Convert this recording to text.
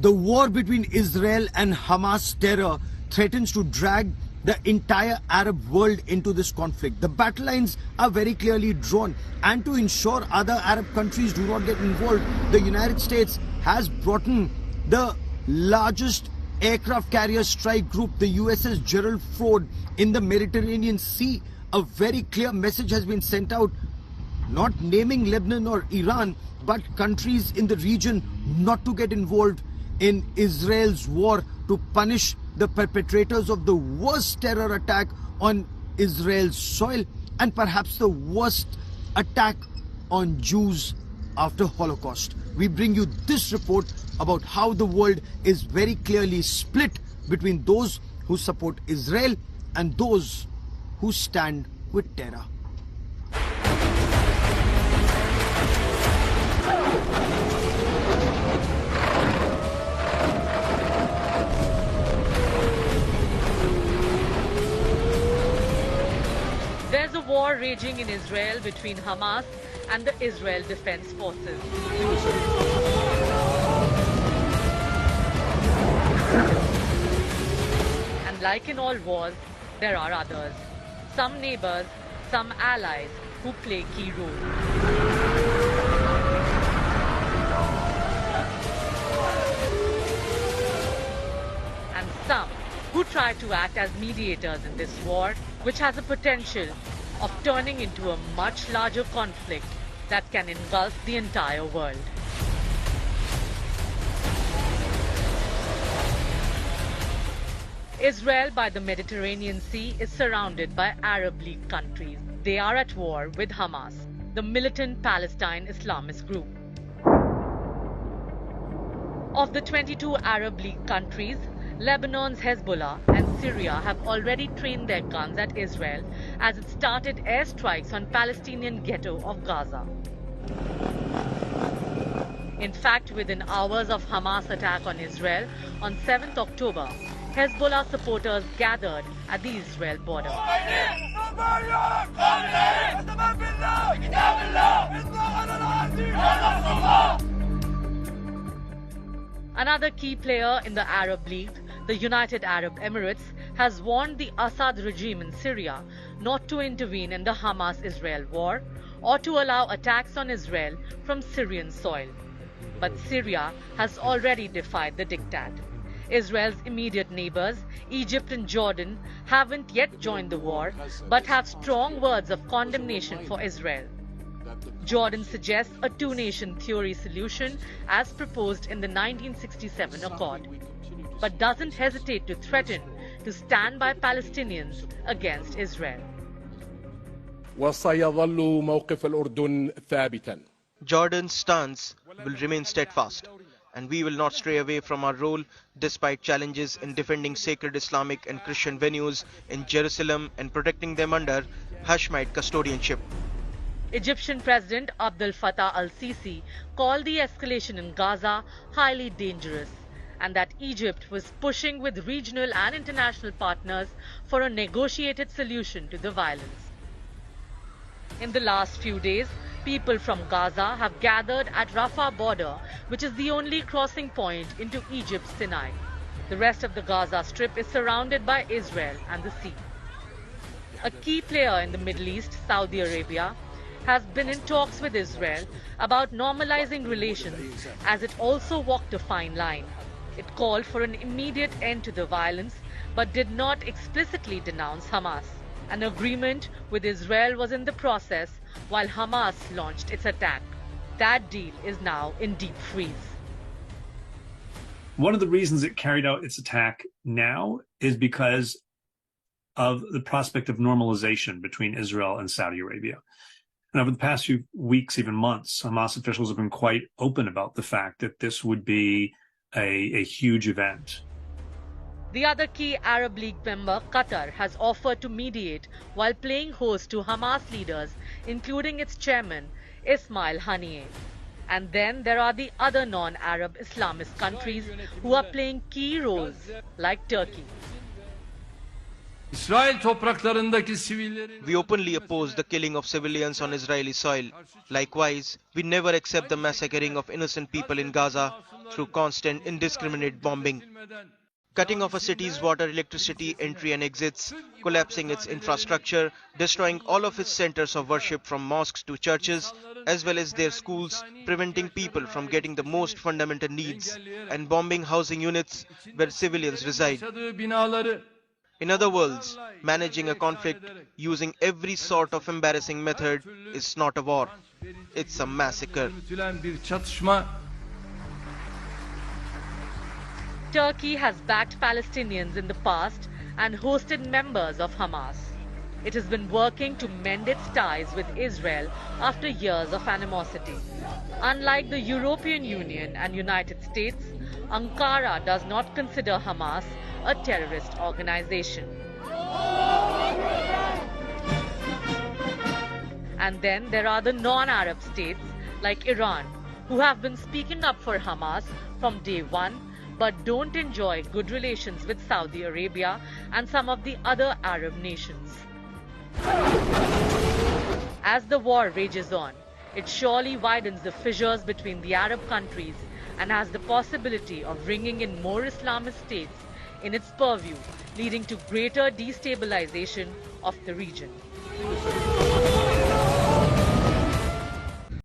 The war between Israel and Hamas terror threatens to drag the entire Arab world into this conflict. The battle lines are very clearly drawn, and to ensure other Arab countries do not get involved, the United States has brought in the largest aircraft carrier strike group, the USS Gerald Ford, in the Mediterranean Sea. A very clear message has been sent out, not naming Lebanon or Iran, but countries in the region not to get involved in Israel's war to punish the perpetrators of the worst terror attack on Israel's soil and perhaps the worst attack on Jews after Holocaust. We bring you this report about how the world is very clearly split between those who support Israel and those who stand with terror. There's a war raging in Israel between Hamas and the Israel Defense Forces. And like in all wars, there are others. Some neighbors, some allies who play key roles. And some who try to act as mediators in this war, which has a potential of turning into a much larger conflict that can engulf the entire world. Israel by the Mediterranean Sea is surrounded by Arab League countries. They are at war with Hamas, the militant Palestine Islamist group. Of the 22 Arab League countries, Lebanon's Hezbollah and Syria have already trained their guns at Israel as it started airstrikes on Palestinian ghetto of Gaza. In fact, within hours of Hamas attack on Israel on 7th October, Hezbollah supporters gathered at the Israel border. Another key player in the Arab League, the United Arab Emirates, has warned the Assad regime in Syria not to intervene in the Hamas-Israel war or to allow attacks on Israel from Syrian soil. But Syria has already defied the diktat. Israel's immediate neighbors, Egypt and Jordan, haven't yet joined the war, but have strong words of condemnation for Israel. Jordan suggests a two-nation theory solution as proposed in the 1967 Accord, but doesn't hesitate to threaten to stand by Palestinians against Israel. وسيظل موقف الأردن ثابتا. Jordan's stance will remain steadfast, and we will not stray away from our role despite challenges in defending sacred Islamic and Christian venues in Jerusalem and protecting them under Hashemite custodianship. Egyptian President Abdel Fattah al-Sisi called the escalation in Gaza highly dangerous, and that Egypt was pushing with regional and international partners for a negotiated solution to the violence. In the last few days, people from Gaza have gathered at Rafah border, which is the only crossing point into Egypt's Sinai. The rest of the Gaza Strip is surrounded by Israel and the sea. A key player in the Middle East, Saudi Arabia, has been in talks with Israel about normalizing relations, as it also walked a fine line. It called for an immediate end to the violence, but did not explicitly denounce Hamas. An agreement with Israel was in the process while Hamas launched its attack. That deal is now in deep freeze. One of the reasons it carried out its attack now is because of the prospect of normalization between Israel and Saudi Arabia. And over the past few weeks, even months, Hamas officials have been quite open about the fact that this would be a huge event. The other key Arab League member, Qatar, has offered to mediate while playing host to Hamas leaders, including its chairman, Ismail Haniyeh. And then there are the other non-Arab Islamist countries who are playing key roles, like Turkey. We openly oppose the killing of civilians on Israeli soil. Likewise, we never accept the massacring of innocent people in Gaza through constant indiscriminate bombing, cutting off a city's water, electricity, entry and exits, collapsing its infrastructure, destroying all of its centers of worship from mosques to churches, as well as their schools, preventing people from getting the most fundamental needs, and bombing housing units where civilians reside. In other words, managing a conflict using every sort of embarrassing method is not a war, it's a massacre. Turkey has backed Palestinians in the past and hosted members of Hamas. It has been working to mend its ties with Israel after years of animosity. Unlike the European Union and United States, Ankara does not consider Hamas a terrorist organization. And then there are the non-Arab states like Iran, who have been speaking up for Hamas from day one, but don't enjoy good relations with Saudi Arabia and some of the other Arab nations. As the war rages on, it surely widens the fissures between the Arab countries and has the possibility of bringing in more Islamist states in its purview, leading to greater destabilization of the region.